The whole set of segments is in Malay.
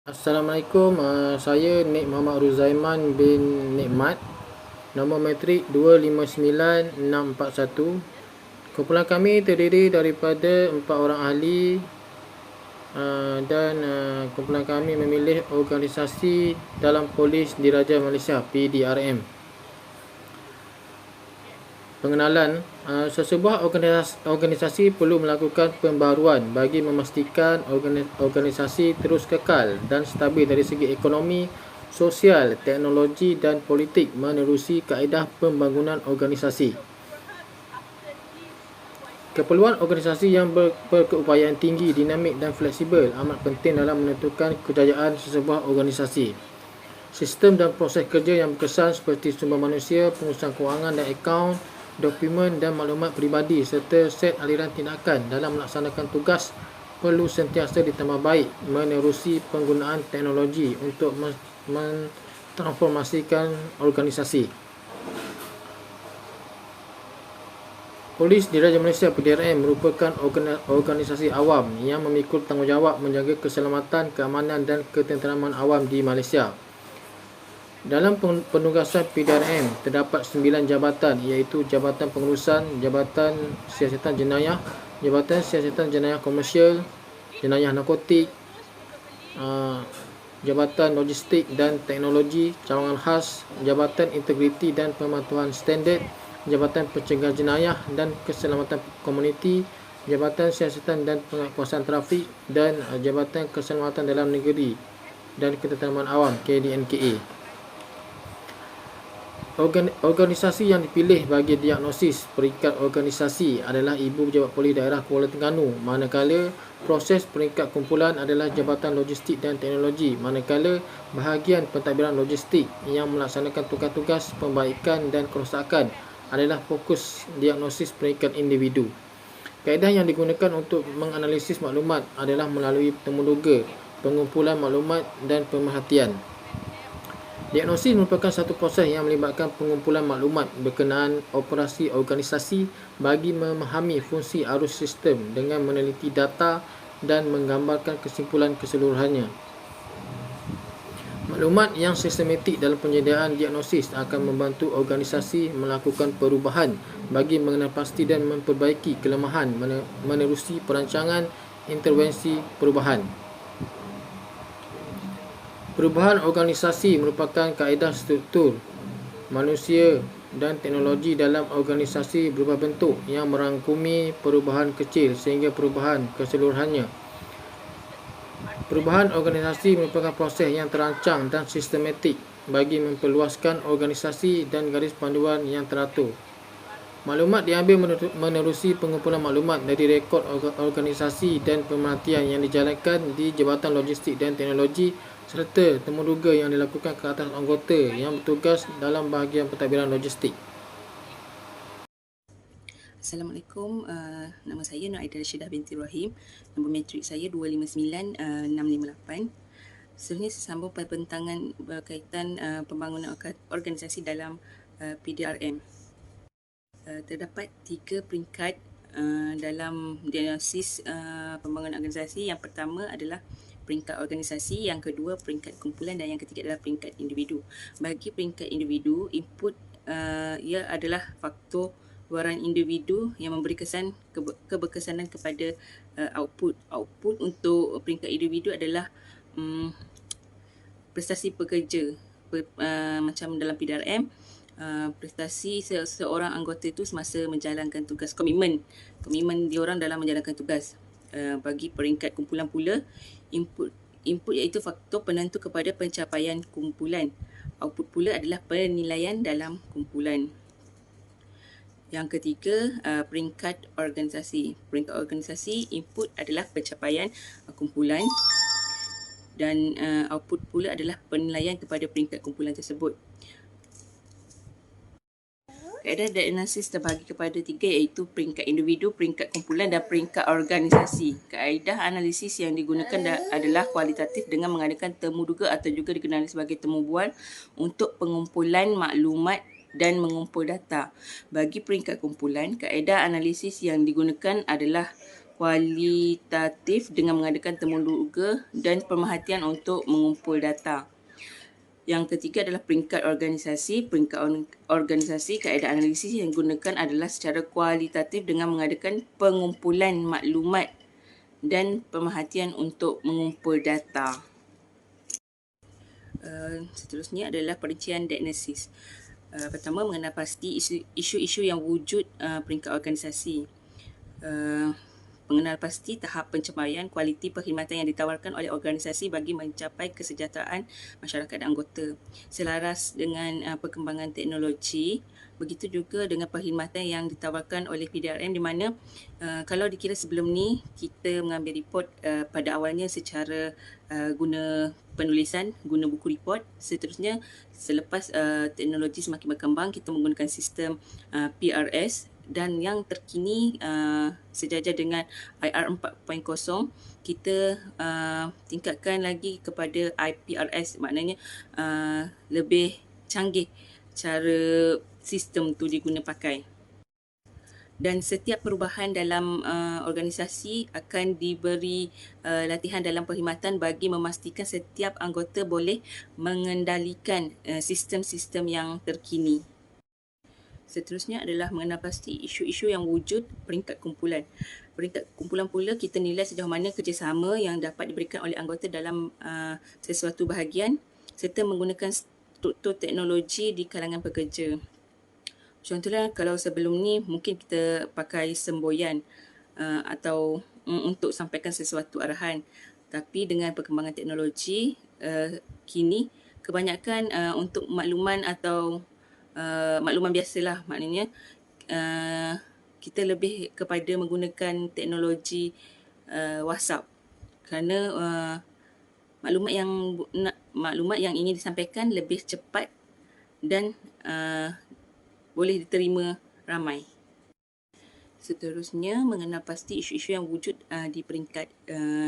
Assalamualaikum, saya Nik Muhammad Ruzaiman bin Nikmat. Nombor metrik 259641. Kumpulan kami terdiri daripada 4 orang ahli dan kumpulan kami memilih organisasi dalam Polis Diraja Malaysia PDRM. Pengenalan, sesebuah organisasi perlu melakukan pembaharuan bagi memastikan organisasi terus kekal dan stabil dari segi ekonomi, sosial, teknologi dan politik menerusi kaedah pembangunan organisasi. Keperluan organisasi yang berkeupayaan tinggi, dinamik dan fleksibel amat penting dalam menentukan kejayaan sesebuah organisasi. Sistem dan proses kerja yang berkesan seperti sumber manusia, pengurusan kewangan dan akaun, dokumen dan maklumat peribadi serta set aliran tindakan dalam melaksanakan tugas perlu sentiasa ditambah baik menerusi penggunaan teknologi untuk mentransformasikan organisasi. Polis Diraja Malaysia PDRM merupakan organisasi awam yang memikul tanggungjawab menjaga keselamatan, keamanan dan ketenteraman awam di Malaysia. Dalam penugasan PDRM terdapat 9 jabatan iaitu Jabatan Pengurusan, Jabatan Siasatan Jenayah, Jabatan Siasatan Jenayah Komersial, Jenayah Narkotik, Jabatan Logistik dan Teknologi, Cawangan Khas, Jabatan Integriti dan Pematuhan Standard, Jabatan Pencegahan Jenayah dan Keselamatan Komuniti, Jabatan Siasatan dan Pengawasan Trafik dan Jabatan Keselamatan Dalam Negeri dan Ketenteraman Awam KDNKA. Organisasi yang dipilih bagi diagnosis peringkat organisasi adalah Ibu Pejabat Polis Daerah Kuala Terengganu, manakala proses peringkat kumpulan adalah Jabatan Logistik dan Teknologi, manakala bahagian pentadbiran logistik yang melaksanakan tugas-tugas pembaikan dan kerosakan adalah fokus diagnosis peringkat individu. Kaedah yang digunakan untuk menganalisis maklumat adalah melalui temuduga, pengumpulan maklumat dan pemerhatian. Diagnosis merupakan satu proses yang melibatkan pengumpulan maklumat berkenaan operasi organisasi bagi memahami fungsi arus sistem dengan meneliti data dan menggambarkan kesimpulan keseluruhannya. Maklumat yang sistematik dalam penyediaan diagnosis akan membantu organisasi melakukan perubahan bagi mengenal pasti dan memperbaiki kelemahan menerusi perancangan intervensi perubahan. Perubahan organisasi merupakan kaedah struktur manusia dan teknologi dalam organisasi berubah bentuk yang merangkumi perubahan kecil sehingga perubahan keseluruhannya. Perubahan organisasi merupakan proses yang terancang dan sistematik bagi memperluaskan organisasi dan garis panduan yang teratur. Maklumat diambil menerusi pengumpulan maklumat dari rekod organisasi dan pemerhatian yang dijalankan di Jabatan Logistik dan Teknologi serta temuduga yang dilakukan ke atas anggota yang bertugas dalam bahagian pentadbiran logistik. Assalamualaikum, nama saya Nur Aida Rashidah binti Rahim. Nombor metrik saya 259658. Sebenarnya sesambung perbincangan berkaitan pembangunan organisasi dalam PDRM. Terdapat 3 peringkat dalam diagnosis pembangunan organisasi. Yang pertama adalah peringkat organisasi, yang kedua peringkat kumpulan dan yang ketiga adalah peringkat individu. Bagi peringkat individu, input ia adalah faktor luaran individu yang memberi keberkesanan kepada output. Output untuk peringkat individu adalah prestasi pekerja, macam dalam PDRM. Prestasi seorang anggota itu semasa menjalankan tugas, komitmen diorang dalam menjalankan tugas. Bagi peringkat kumpulan pula, input iaitu faktor penentu kepada pencapaian kumpulan. Output pula adalah penilaian dalam kumpulan. Yang ketiga, peringkat organisasi. Peringkat organisasi, input adalah pencapaian kumpulan dan output pula adalah penilaian kepada peringkat kumpulan tersebut. Kaedah diagnosis terbahagi kepada 3 iaitu peringkat individu, peringkat kumpulan dan peringkat organisasi. Kaedah analisis yang digunakan adalah kualitatif dengan mengadakan temuduga atau juga dikenali sebagai temu bual untuk pengumpulan maklumat dan mengumpul data. Bagi peringkat kumpulan, kaedah analisis yang digunakan adalah kualitatif dengan mengadakan temuduga dan pemerhatian untuk mengumpul data. Yang ketiga adalah peringkat organisasi. Peringkat organisasi, kaedah analisis yang digunakan adalah secara kualitatif dengan mengadakan pengumpulan maklumat dan pemerhatian untuk mengumpul data. Seterusnya adalah perincian diagnosis. Pertama, mengenal pasti isu-isu yang wujud peringkat organisasi. Mengenal pasti tahap pencapaian kualiti perkhidmatan yang ditawarkan oleh organisasi bagi mencapai kesejahteraan masyarakat dan anggota. Selaras dengan perkembangan teknologi, begitu juga dengan perkhidmatan yang ditawarkan oleh PDRM, di mana kalau dikira sebelum ni kita mengambil report pada awalnya secara guna penulisan, guna buku report. Seterusnya, selepas teknologi semakin berkembang, kita menggunakan sistem PRS, dan yang terkini sejajar dengan IR 4.0, kita tingkatkan lagi kepada IPRS, maknanya lebih canggih cara sistem tu diguna pakai. Dan setiap perubahan dalam organisasi akan diberi latihan dalam perkhidmatan bagi memastikan setiap anggota boleh mengendalikan sistem-sistem yang terkini. Seterusnya adalah mengenal pasti isu-isu yang wujud peringkat kumpulan. Peringkat kumpulan pula kita nilai sejauh mana kerjasama yang dapat diberikan oleh anggota dalam sesuatu bahagian serta menggunakan struktur teknologi di kalangan pekerja. Contohnya kalau sebelum ni mungkin kita pakai semboyan atau untuk sampaikan sesuatu arahan. Tapi dengan perkembangan teknologi kini, kebanyakan untuk makluman atau makluman biasalah, maknanya kita lebih kepada menggunakan teknologi WhatsApp, kerana maklumat yang ingin disampaikan lebih cepat dan boleh diterima ramai. Seterusnya, mengenal pasti isu-isu yang wujud di peringkat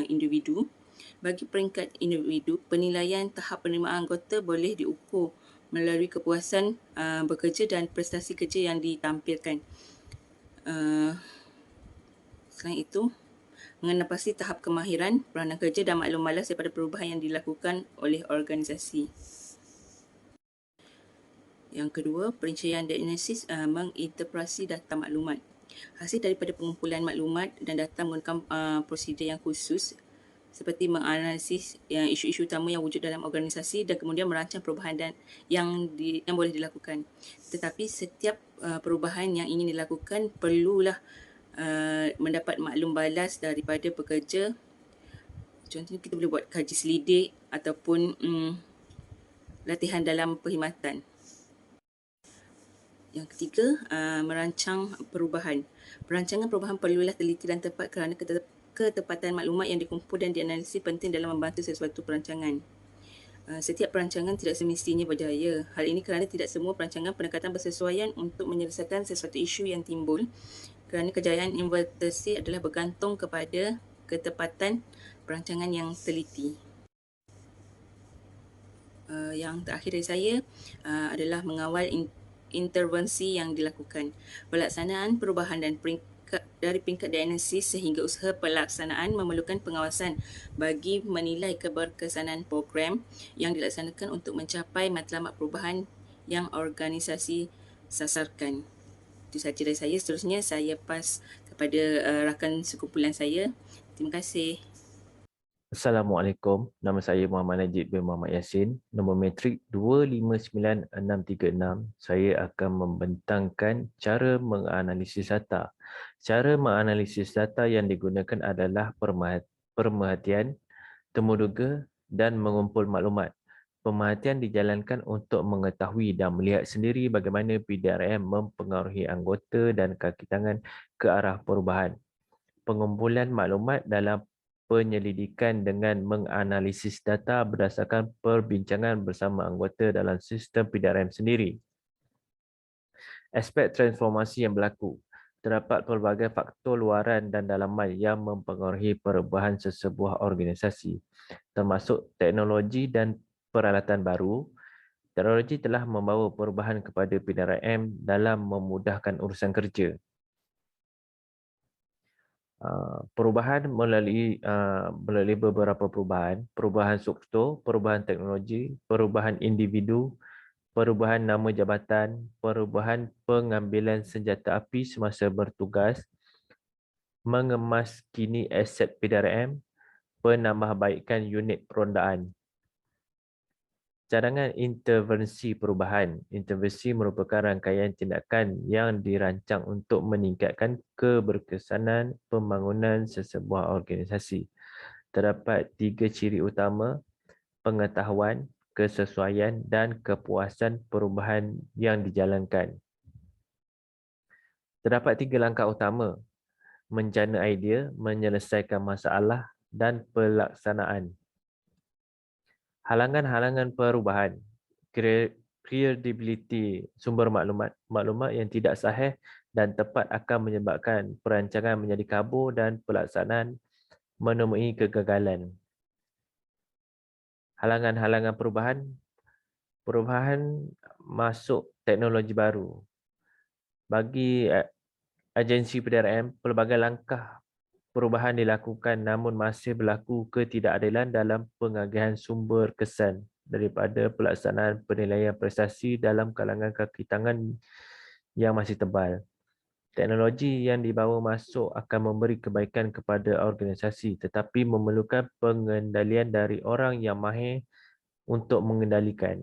individu. Bagi peringkat individu, penilaian tahap penerimaan anggota boleh diukur melalui kepuasan bekerja dan prestasi kerja yang ditampilkan. Selain itu, mengenal pasti tahap kemahiran, peranan kerja dan maklum malas daripada perubahan yang dilakukan oleh organisasi. Yang kedua, perincian diagnosis menginterpretasi data maklumat. Hasil daripada pengumpulan maklumat dan data menggunakan prosedur yang khusus seperti menganalisis isu-isu utama yang wujud dalam organisasi dan kemudian merancang perubahan yang boleh dilakukan. Tetapi setiap perubahan yang ingin dilakukan perlulah mendapat maklum balas daripada pekerja. Contohnya kita boleh buat kaji selidik ataupun latihan dalam perkhidmatan. Yang ketiga, merancang perubahan. Perancangan perubahan perlulah teliti dan tepat kerana ketepatan maklumat yang dikumpul dan dianalisis penting dalam membantu sesuatu perancangan. Setiap perancangan tidak semestinya berjaya. Hal ini kerana tidak semua perancangan pendekatan bersesuaian untuk menyelesaikan sesuatu isu yang timbul, kerana kejayaan implementasi adalah bergantung kepada ketepatan perancangan yang teliti. Yang terakhir dari saya adalah mengawal intervensi yang dilakukan. Pelaksanaan perubahan dan dari peringkat diagnosis sehingga usaha pelaksanaan memerlukan pengawasan bagi menilai keberkesanan program yang dilaksanakan untuk mencapai matlamat perubahan yang organisasi sasarkan. Itu sahaja dari saya. Seterusnya saya pas kepada rakan sekumpulan saya. Terima kasih. Assalamualaikum, nama saya Muhammad Najib bin Muhammad Yassin, nombor metrik 259636. Saya akan membentangkan cara menganalisis data. Cara menganalisis data yang digunakan adalah pemerhatian, temuduga dan mengumpul maklumat. Pemerhatian dijalankan untuk mengetahui dan melihat sendiri bagaimana PDRM mempengaruhi anggota dan kaki tangan ke arah perubahan. Pengumpulan maklumat dalam penyelidikan dengan menganalisis data berdasarkan perbincangan bersama anggota dalam sistem PDRM sendiri. Aspek transformasi yang berlaku. Terdapat pelbagai faktor luaran dan dalaman yang mempengaruhi perubahan sesebuah organisasi, termasuk teknologi dan peralatan baru. Teknologi telah membawa perubahan kepada PDRM dalam memudahkan urusan kerja. Perubahan melalui beberapa perubahan struktur, perubahan teknologi, perubahan individu, perubahan nama jabatan, perubahan pengambilan senjata api semasa bertugas, mengemas kini aset PDRM, penambahbaikan unit perondaan. Cadangan intervensi perubahan. Intervensi merupakan rangkaian tindakan yang dirancang untuk meningkatkan keberkesanan pembangunan sesebuah organisasi. Terdapat 3 ciri utama: pengetahuan, kesesuaian dan kepuasan perubahan yang dijalankan. Terdapat 3 langkah utama: menjana idea, menyelesaikan masalah dan pelaksanaan. Halangan-halangan perubahan, credibility sumber maklumat yang tidak sahih dan tepat akan menyebabkan perancangan menjadi kabur dan pelaksanaan menemui kegagalan. Halangan-halangan perubahan masuk teknologi baru. Bagi agensi PDRM, pelbagai langkah perubahan dilakukan namun masih berlaku ketidakadilan dalam pengagihan sumber kesan daripada pelaksanaan penilaian prestasi dalam kalangan kaki tangan yang masih tebal. Teknologi yang dibawa masuk akan memberi kebaikan kepada organisasi tetapi memerlukan pengendalian dari orang yang mahir untuk mengendalikan.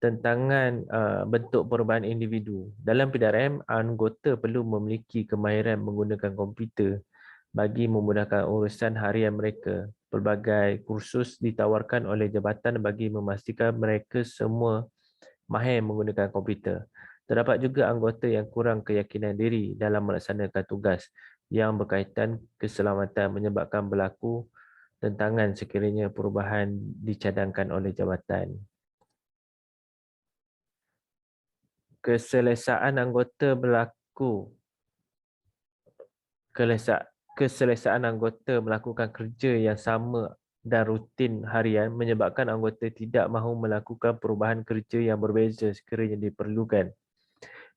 Tentangan bentuk perubahan individu. Dalam PDRM, anggota perlu memiliki kemahiran menggunakan komputer bagi memudahkan urusan harian mereka. Pelbagai kursus ditawarkan oleh jabatan bagi memastikan mereka semua mahir menggunakan komputer. Terdapat juga anggota yang kurang keyakinan diri dalam melaksanakan tugas yang berkaitan keselamatan menyebabkan berlaku tentangan sekiranya perubahan dicadangkan oleh jabatan. Keselesaan anggota melakukan kerja yang sama dan rutin harian menyebabkan anggota tidak mahu melakukan perubahan kerja yang berbeza sekiranya diperlukan.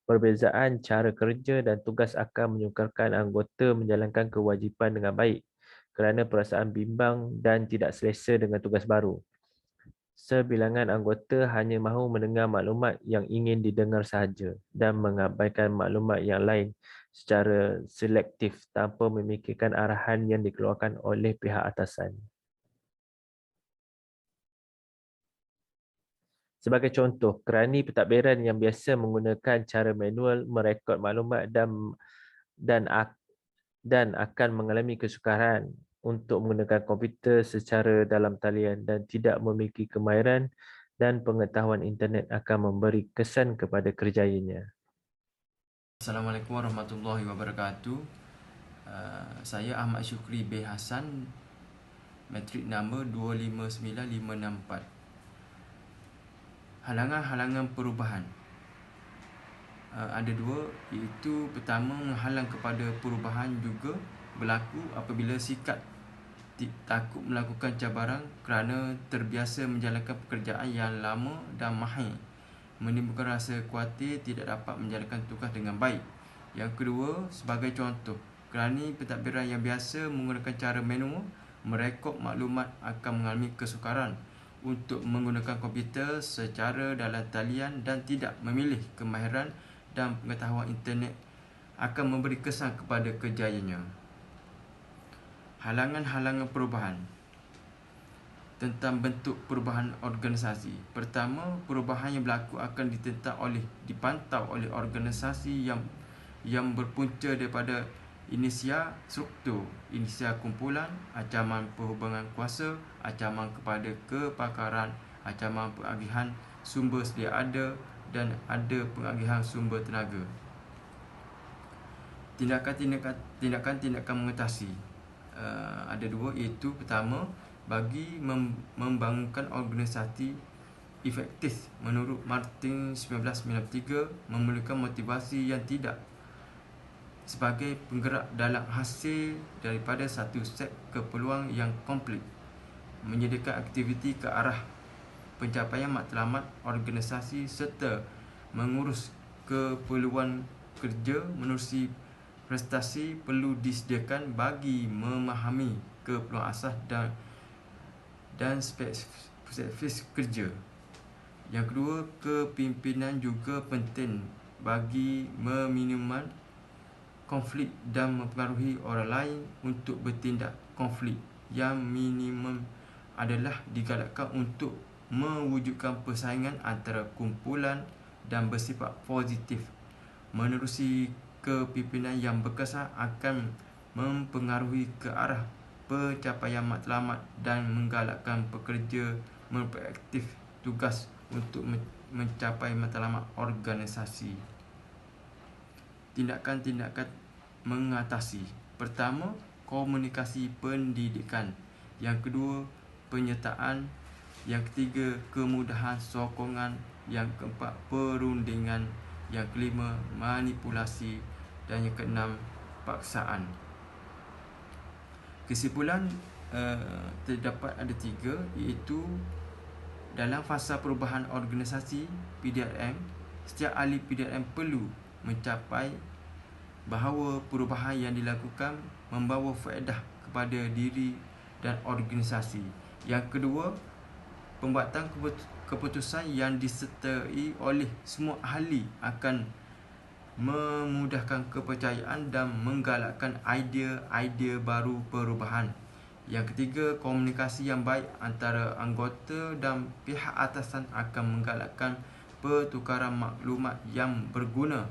Perbezaan cara kerja dan tugas akan menyukarkan anggota menjalankan kewajipan dengan baik kerana perasaan bimbang dan tidak selesa dengan tugas baru. Sebilangan anggota hanya mahu mendengar maklumat yang ingin didengar sahaja dan mengabaikan maklumat yang lain secara selektif tanpa memikirkan arahan yang dikeluarkan oleh pihak atasan. Sebagai contoh, kerani pentadbiran yang biasa menggunakan cara manual merekod maklumat dan akan mengalami kesukaran untuk menggunakan komputer secara dalam talian dan tidak memiliki kemahiran dan pengetahuan internet akan memberi kesan kepada kerjayanya. Assalamualaikum warahmatullahi wabarakatuh. Saya Ahmad Syukri B. Hassan, matrik nombor 259564. Halangan-halangan perubahan. Ada dua, iaitu pertama, menghalang kepada perubahan juga berlaku apabila sikap takut melakukan cabaran kerana terbiasa menjalankan pekerjaan yang lama dan mahir, menimbulkan rasa khawatir tidak dapat menjalankan tugas dengan baik. Yang kedua, sebagai contoh, kerani pentadbiran yang biasa menggunakan cara manual merekod maklumat akan mengalami kesukaran untuk menggunakan komputer secara dalam talian dan tidak memilih kemahiran dan pengetahuan internet akan memberi kesan kepada kerjayanya. Halangan-halangan perubahan. Tentang bentuk perubahan organisasi. Pertama, perubahan yang berlaku akan dipantau oleh organisasi yang berpunca daripada inisia struktur, inisia kumpulan, ancaman perhubungan kuasa, ancaman kepada kepakaran, ancaman pengagihan sumber sedia ada dan ada pengagihan sumber tenaga. Tindakan-tindakan mengatasi. Ada dua, iaitu pertama, bagi membangunkan organisasi efektif menurut Martin 1993 memerlukan motivasi yang tidak sebagai penggerak dalam hasil daripada satu set keperluan yang komplit, menyediakan aktiviti ke arah pencapaian matlamat organisasi serta mengurus keperluan kerja menerusi prestasi perlu disediakan bagi memahami keperluan asas dan spesifik kerja. Yang kedua, kepimpinan juga penting bagi meminimalisir konflik dan mempengaruhi orang lain untuk bertindak konflik. Yang minimum adalah digalakkan untuk mewujudkan persaingan antara kumpulan dan bersifat positif. Menerusi kepimpinan yang berkesan akan mempengaruhi ke arah pencapaian matlamat dan menggalakkan pekerja memperaktif tugas untuk mencapai matlamat organisasi. Tindakan-tindakan mengatasi. Pertama, komunikasi pendidikan. Yang kedua, penyertaan. Yang ketiga, kemudahan sokongan. Yang keempat, perundingan. Yang kelima, manipulasi. Dan yang keenam, paksaan. Kesimpulan terdapat ada 3, iaitu dalam fasa perubahan organisasi PDRM, setiap ahli PDRM perlu mencapai bahawa perubahan yang dilakukan membawa faedah kepada diri dan organisasi. Yang kedua, pembuatan keputusan yang disertai oleh semua ahli akan memudahkan kepercayaan dan menggalakkan idea-idea baru perubahan. Yang ketiga, komunikasi yang baik antara anggota dan pihak atasan akan menggalakkan pertukaran maklumat yang berguna